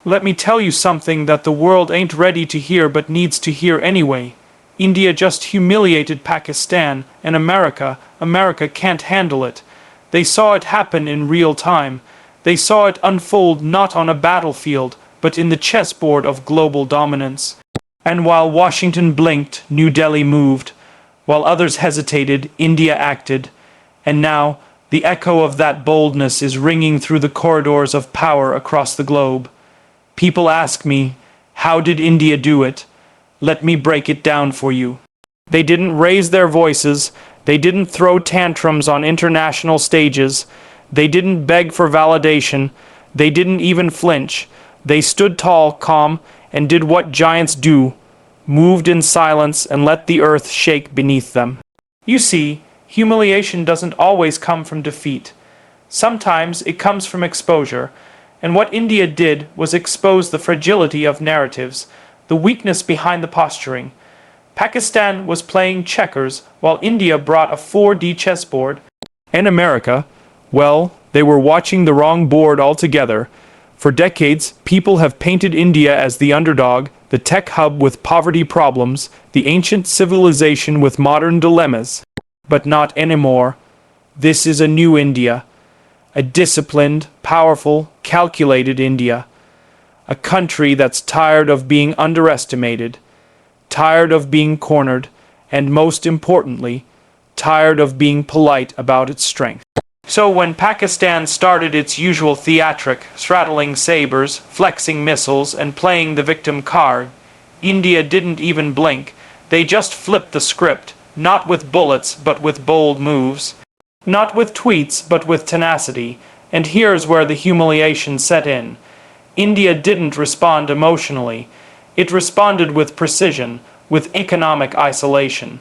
Let me tell you something that the world ain't ready to hear but needs to hear anyway. India just humiliated Pakistan, and America can't handle it. They saw it happen in real time. They saw it unfold not on a battlefield, but in the chessboard of global dominance. And while Washington blinked, New Delhi moved. While others hesitated, India acted. And now, the echo of that boldness is ringing through the corridors of power across the globe. People ask me, how did India do it? Let me break it down for you. They didn't raise their voices. They didn't throw tantrums on international stages. They didn't beg for validation. They didn't even flinch. They stood tall, calm, and did what giants do, moved in silence and let the earth shake beneath them. You see, humiliation doesn't always come from defeat. Sometimes it comes from exposure, and what India did was expose the fragility of narratives, the weakness behind the posturing. Pakistan was playing checkers while India brought a 4D chessboard. And America, well, they were watching the wrong board altogether. For decades, people have painted India as the underdog, the tech hub with poverty problems, the ancient civilization with modern dilemmas. But not anymore. This is a new India. A disciplined, powerful, calculated India. A country that's tired of being underestimated, tired of being cornered, and most importantly, tired of being polite about its strength. So when Pakistan started its usual theatric, straddling sabers, flexing missiles, and playing the victim card, India didn't even blink. They just flipped the script, not with bullets, but with bold moves. Not with tweets, but with tenacity. And here's where the humiliation set in. India didn't respond emotionally. It responded with precision, with economic isolation.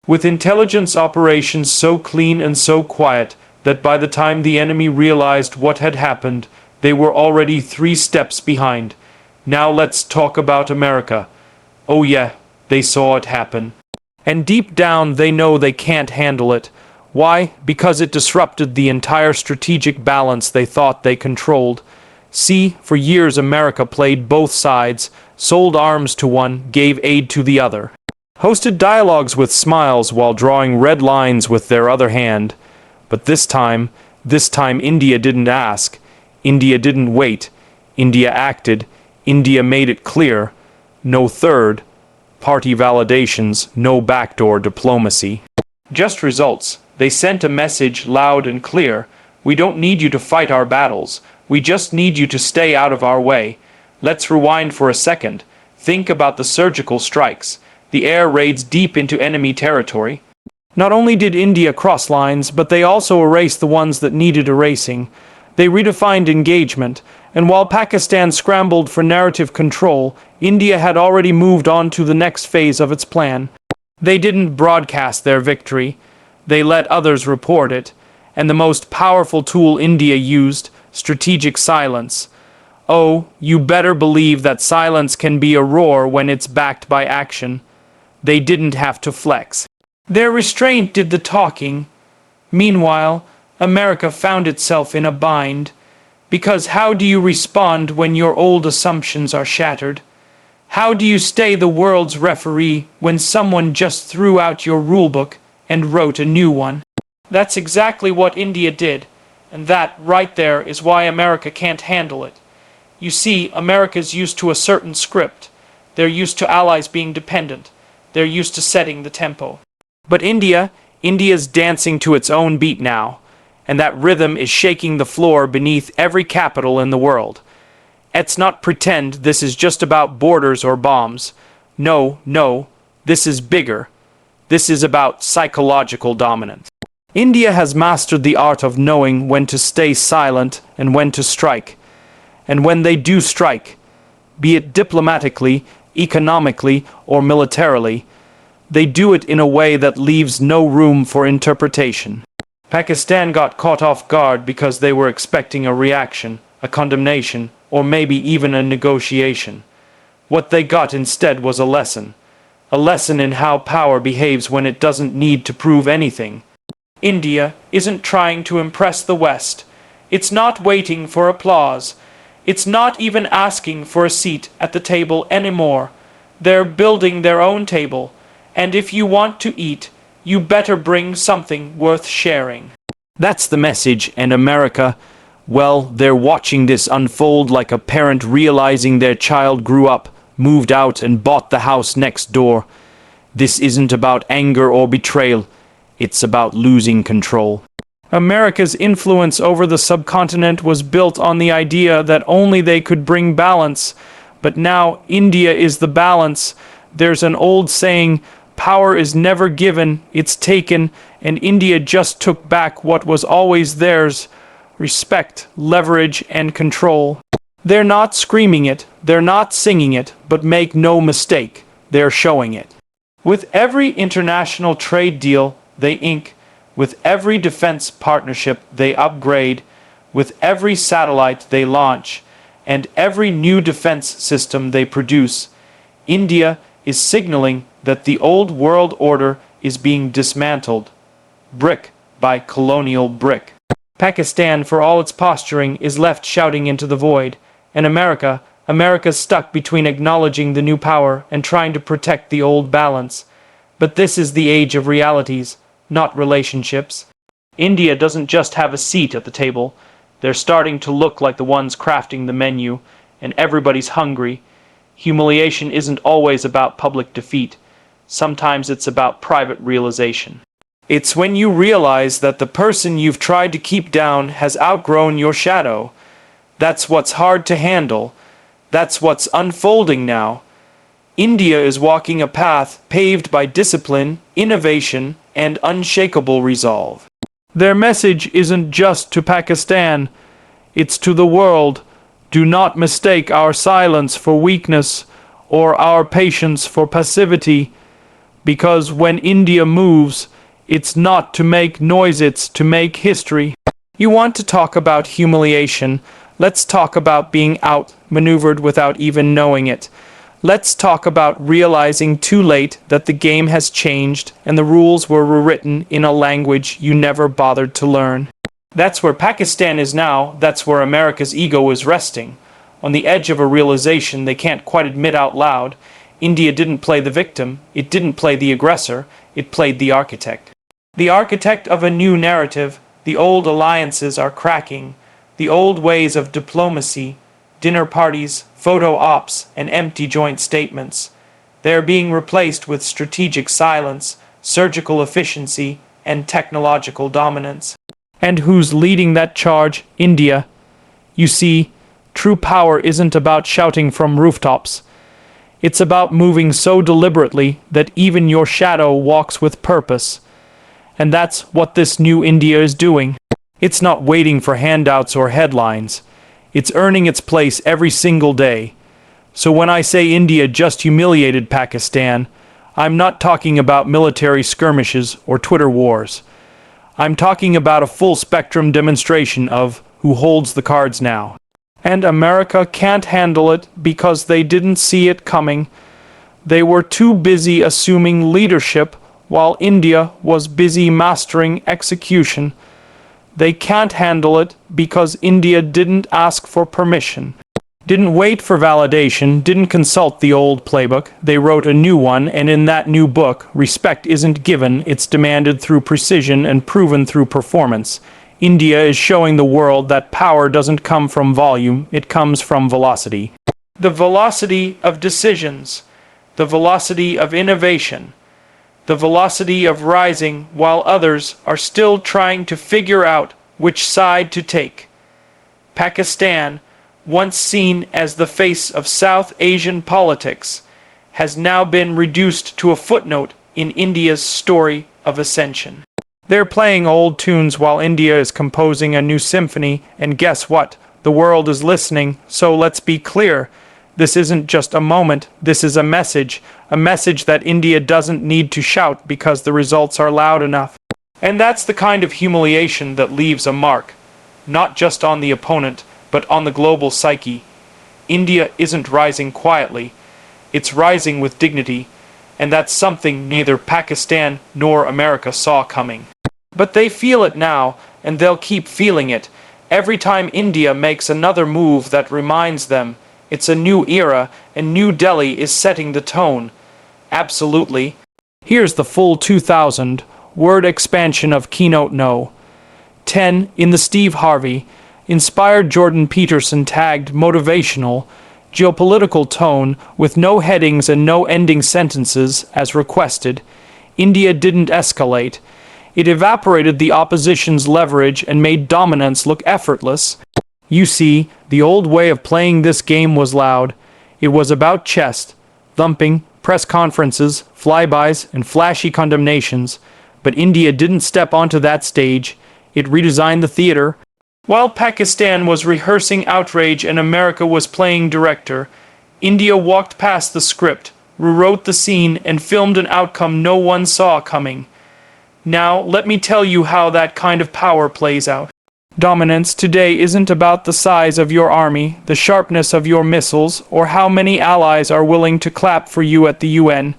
With intelligence operations so clean and so quiet that by the time the enemy realized what had happened, they were already 3 steps behind. Now let's talk about America. Oh yeah, they saw it happen. And deep down they know they can't handle it. Why? Because it disrupted the entire strategic balance they thought they controlled. See, for years America played both sides, sold arms to one, gave aid to the other. Hosted dialogues with smiles while drawing red lines with their other hand. But this time India didn't ask. India didn't wait. India acted. India made it clear. No third-party validations, no backdoor diplomacy. Just results. They sent a message loud and clear. We don't need you to fight our battles. We just need you to stay out of our way. Let's rewind for a second. Think about the surgical strikes, the air raids deep into enemy territory. Not only did India cross lines, but they also erased the ones that needed erasing. They redefined engagement, and while Pakistan scrambled for narrative control, India had already moved on to the next phase of its plan. They didn't broadcast their victory. They let others report it. And the most powerful tool India used, strategic silence. Oh, you better believe that silence can be a roar when it's backed by action. They didn't have to flex. Their restraint did the talking. Meanwhile, America found itself in a bind. Because how do you respond when your old assumptions are shattered? How do you stay the world's referee when someone just threw out your rulebook and wrote a new one? That's exactly what India did, and that, right there, is why America can't handle it. You see, America's used to a certain script. They're used to allies being dependent. They're used to setting the tempo. But India's dancing to its own beat now, and that rhythm is shaking the floor beneath every capital in the world. Let's not pretend this is just about borders or bombs. No, this is bigger. This is about psychological dominance. India has mastered the art of knowing when to stay silent and when to strike. And when they do strike, be it diplomatically, economically, or militarily, they do it in a way that leaves no room for interpretation. Pakistan got caught off guard because they were expecting a reaction, a condemnation, or maybe even a negotiation. What they got instead was a lesson in how power behaves when it doesn't need to prove anything. India isn't trying to impress the West. It's not waiting for applause. It's not even asking for a seat at the table anymore. They're building their own table, and if you want to eat, you better bring something worth sharing. That's the message, and America, well, they're watching this unfold like a parent realizing their child grew up, moved out, and bought the house next door. This isn't about anger or betrayal. It's about losing control. America's influence over the subcontinent was built on the idea that only they could bring balance. But now India is the balance. There's an old saying, power is never given, it's taken, and India just took back what was always theirs: respect, leverage, and control. They're not screaming it, they're not singing it, but make no mistake, they're showing it. With every international trade deal they ink, with every defense partnership they upgrade, with every satellite they launch, and every new defense system they produce, India is signaling that the old world order is being dismantled, brick by colonial brick. Pakistan, for all its posturing, is left shouting into the void, and America's stuck between acknowledging the new power and trying to protect the old balance. But this is the age of realities, not relationships. India doesn't just have a seat at the table. They're starting to look like the ones crafting the menu, and everybody's hungry. Humiliation isn't always about public defeat. Sometimes it's about private realization. It's when you realize that the person you've tried to keep down has outgrown your shadow. That's what's hard to handle. That's what's unfolding now. India is walking a path paved by discipline, innovation, and unshakable resolve. Their message isn't just to Pakistan, it's to the world. Do not mistake our silence for weakness or our patience for passivity, because when India moves, it's not to make noise, it's to make history. You want to talk about humiliation? Let's talk about being outmaneuvered without even knowing it. Let's talk about realizing too late that the game has changed and the rules were rewritten in a language you never bothered to learn. That's where Pakistan is now. That's where America's ego is resting. On the edge of a realization they can't quite admit out loud. India didn't play the victim. It didn't play the aggressor. It played the architect. The architect of a new narrative. The old alliances are cracking. The old ways of diplomacy, dinner parties, photo ops, and empty joint statements. They are being replaced with strategic silence, surgical efficiency, and technological dominance. And who's leading that charge? India. You see, true power isn't about shouting from rooftops. It's about moving so deliberately that even your shadow walks with purpose. And that's what this new India is doing. It's not waiting for handouts or headlines. It's earning its place every single day. So when I say India just humiliated Pakistan, I'm not talking about military skirmishes or Twitter wars. I'm talking about a full-spectrum demonstration of who holds the cards now. And America can't handle it because they didn't see it coming. They were too busy assuming leadership while India was busy mastering execution. They can't handle it because India didn't ask for permission, didn't wait for validation, didn't consult the old playbook. They wrote a new one, and in that new book, respect isn't given, it's demanded through precision and proven through performance. India is showing the world that power doesn't come from volume, it comes from velocity. The velocity of decisions, the velocity of innovation, the velocity of rising while others are still trying to figure out which side to take. Pakistan, once seen as the face of South Asian politics, has now been reduced to a footnote in India's story of ascension. They're playing old tunes while India is composing a new symphony, and guess what? The world is listening, so let's be clear. This isn't just a moment, this is a message that India doesn't need to shout because the results are loud enough. And that's the kind of humiliation that leaves a mark, not just on the opponent, but on the global psyche. India isn't rising quietly, it's rising with dignity, and that's something neither Pakistan nor America saw coming. But they feel it now, and they'll keep feeling it, Every time India makes another move that reminds them it's a new era and New Delhi is setting the tone. Absolutely. Here's the full 2,000-word expansion of Keynote No. 10. In the Steve Harvey inspired Jordan Peterson tagged Motivational, geopolitical tone with no headings and no ending sentences as requested. India didn't escalate. It evaporated the opposition's leverage and made dominance look effortless. You see, the old way of playing this game was loud. It was about chest, thumping, press conferences, flybys, and flashy condemnations. But India didn't step onto that stage. It redesigned the theater. While Pakistan was rehearsing outrage and America was playing director, India walked past the script, rewrote the scene, and filmed an outcome no one saw coming. Now, let me tell you how that kind of power plays out. Dominance today isn't about the size of your army, the sharpness of your missiles, or how many allies are willing to clap for you at the UN.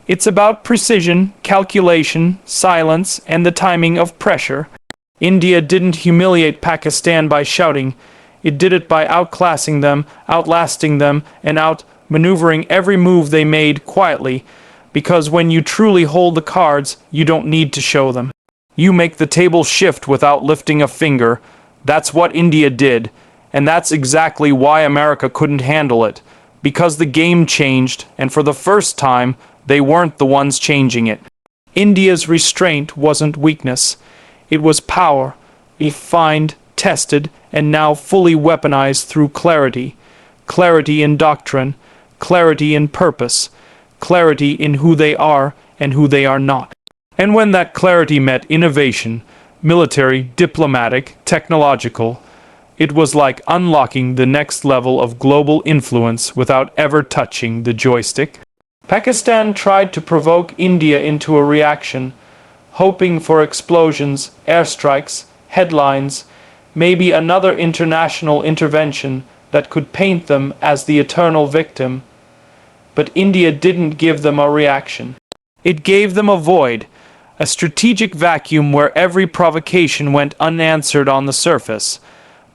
It's about precision, calculation, silence, and the timing of pressure. India didn't humiliate Pakistan by shouting. It did it by outclassing them, outlasting them, and outmaneuvering every move they made quietly, because when you truly hold the cards, you don't need to show them. You make the table shift without lifting a finger. That's what India did, and that's exactly why America couldn't handle it, because the game changed, and for the first time, they weren't the ones changing it. India's restraint wasn't weakness. It was power, refined, tested, and now fully weaponized through clarity. Clarity in doctrine, clarity in purpose, clarity in who they are and who they are not. And when that clarity met innovation, military, diplomatic, technological, it was like unlocking the next level of global influence without ever touching the joystick. Pakistan tried to provoke India into a reaction, hoping for explosions, airstrikes, headlines, maybe another international intervention that could paint them as the eternal victim. But India didn't give them a reaction. It gave them a void, a strategic vacuum where every provocation went unanswered on the surface.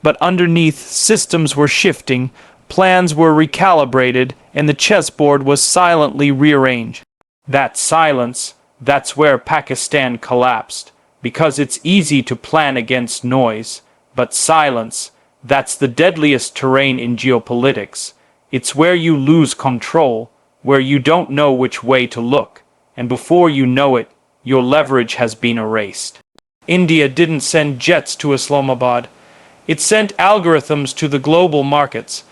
But underneath, systems were shifting, plans were recalibrated, and the chessboard was silently rearranged. That silence, that's where Pakistan collapsed, because it's easy to plan against noise, but silence, that's the deadliest terrain in geopolitics. It's where you lose control, where you don't know which way to look, and before you know it, your leverage has been erased. India didn't send jets to Islamabad. It sent algorithms to the global markets.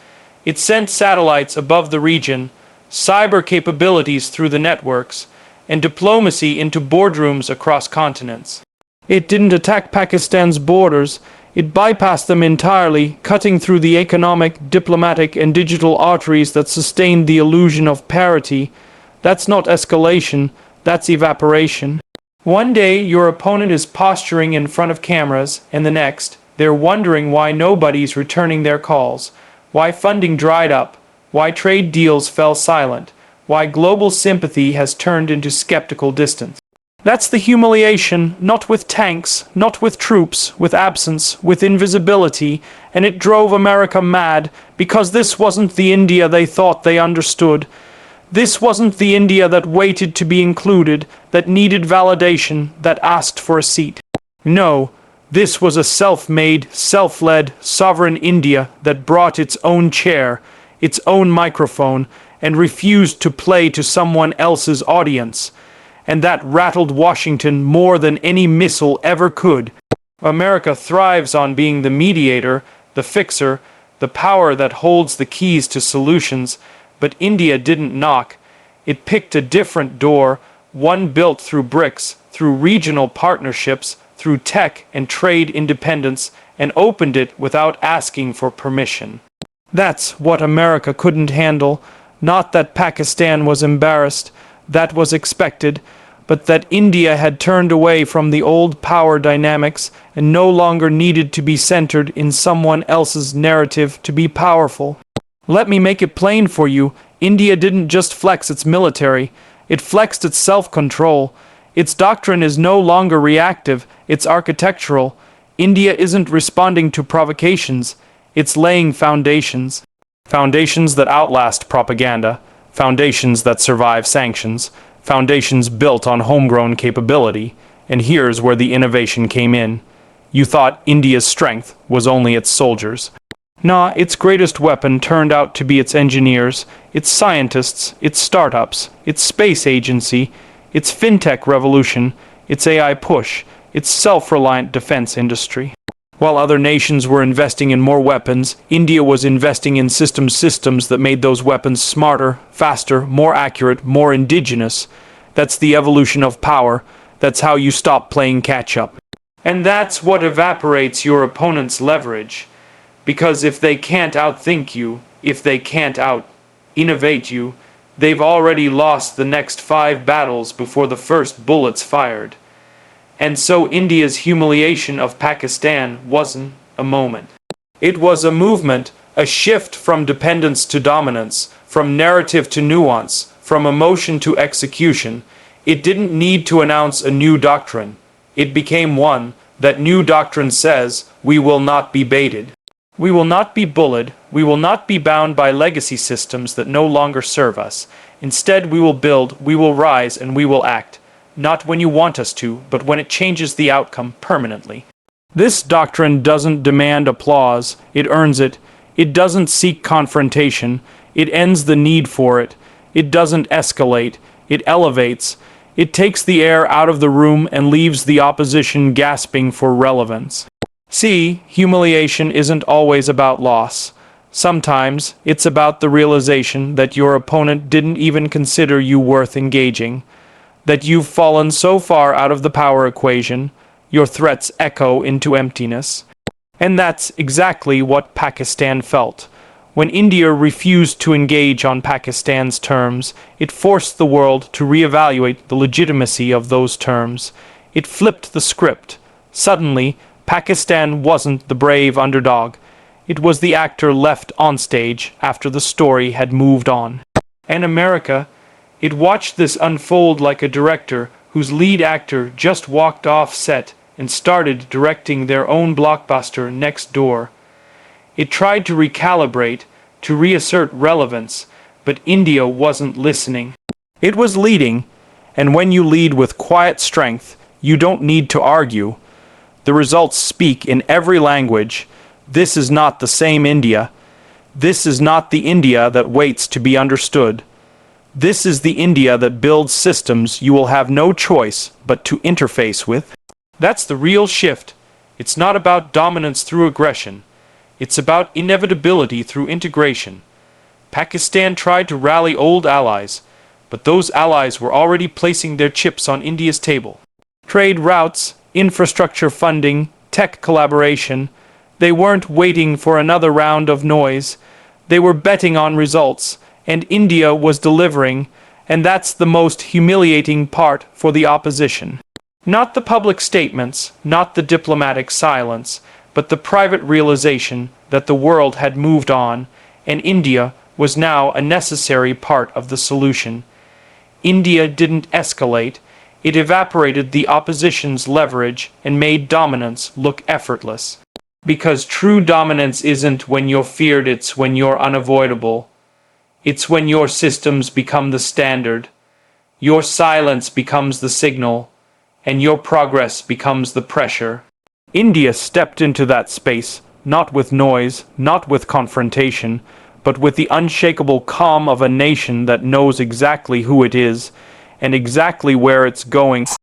It sent satellites above the region, cyber capabilities through the networks, and diplomacy into boardrooms across continents. It didn't attack Pakistan's borders. It bypassed them entirely, cutting through the economic, diplomatic, and digital arteries that sustained the illusion of parity. That's not escalation, that's evaporation. One day, your opponent is posturing in front of cameras, and the next, they're wondering why nobody's returning their calls, why funding dried up, why trade deals fell silent, why global sympathy has turned into skeptical distance. That's the humiliation, not with tanks, not with troops, with absence, with invisibility, and it drove America mad, because this wasn't the India they thought they understood. This wasn't the India that waited to be included, that needed validation, that asked for a seat. No, this was a self-made, self-led, sovereign India that brought its own chair, its own microphone, and refused to play to someone else's audience. And that rattled Washington more than any missile ever could. America thrives on being the mediator, the fixer, the power that holds the keys to solutions, but India didn't knock. It picked a different door, one built through bricks, through regional partnerships, through tech and trade independence, and opened it without asking for permission. That's what America couldn't handle. Not that Pakistan was embarrassed, that was expected, but that India had turned away from the old power dynamics and no longer needed to be centered in someone else's narrative to be powerful. Let me make it plain for you. India didn't just flex its military, it flexed its self-control. Its doctrine is no longer reactive, it's architectural. India isn't responding to provocations, it's laying foundations. Foundations that outlast propaganda, foundations that survive sanctions, foundations built on homegrown capability. And here's where the innovation came in. You thought India's strength was only its soldiers. Nah, its greatest weapon turned out to be its engineers, its scientists, its startups, its space agency, its fintech revolution, its AI push, its self-reliant defense industry. While other nations were investing in more weapons, India was investing in systems that made those weapons smarter, faster, more accurate, more indigenous. That's the evolution of power. That's how you stop playing catch-up. And that's what evaporates your opponent's leverage. Because if they can't outthink you, if they can't out-innovate you, they've already lost the next 5 battles before the first bullet's fired. And so India's humiliation of Pakistan wasn't a moment. It was a movement, a shift from dependence to dominance, from narrative to nuance, from emotion to execution. It didn't need to announce a new doctrine. It became one. That new doctrine says, we will not be baited. We will not be bullied. We will not be bound by legacy systems that no longer serve us. Instead, we will build, we will rise, and we will act. Not when you want us to, but when it changes the outcome permanently. This doctrine doesn't demand applause, it earns it. It doesn't seek confrontation, it ends the need for it. It doesn't escalate, it elevates. It takes the air out of the room and leaves the opposition gasping for relevance. See, humiliation isn't always about loss. Sometimes it's about the realization that your opponent didn't even consider you worth engaging. That you've fallen so far out of the power equation, your threats echo into emptiness. And that's exactly what Pakistan felt. When India refused to engage on Pakistan's terms, it forced the world to reevaluate the legitimacy of those terms. It flipped the script. Suddenly, Pakistan wasn't the brave underdog. It was the actor left on stage after the story had moved on. And America, it watched this unfold like a director whose lead actor just walked off set and started directing their own blockbuster next door. It tried to recalibrate, to reassert relevance, but India wasn't listening. It was leading, and when you lead with quiet strength, you don't need to argue. The results speak in every language. This is not the same India. This is not the India that waits to be understood. This is the India that builds systems you will have no choice but to interface with. That's the real shift. It's not about dominance through aggression. It's about inevitability through integration. Pakistan tried to rally old allies, but those allies were already placing their chips on India's table. Trade routes, infrastructure funding, tech collaboration. They weren't waiting for another round of noise. They were betting on results. And India was delivering, and that's the most humiliating part for the opposition. Not the public statements, not the diplomatic silence, but the private realization that the world had moved on, and India was now a necessary part of the solution. India didn't escalate, it evaporated the opposition's leverage and made dominance look effortless. Because true dominance isn't when you're feared, it's when you're unavoidable. It's when your systems become the standard, your silence becomes the signal, and your progress becomes the pressure. India stepped into that space, not with noise, not with confrontation, but with the unshakable calm of a nation that knows exactly who it is, and exactly where it's going.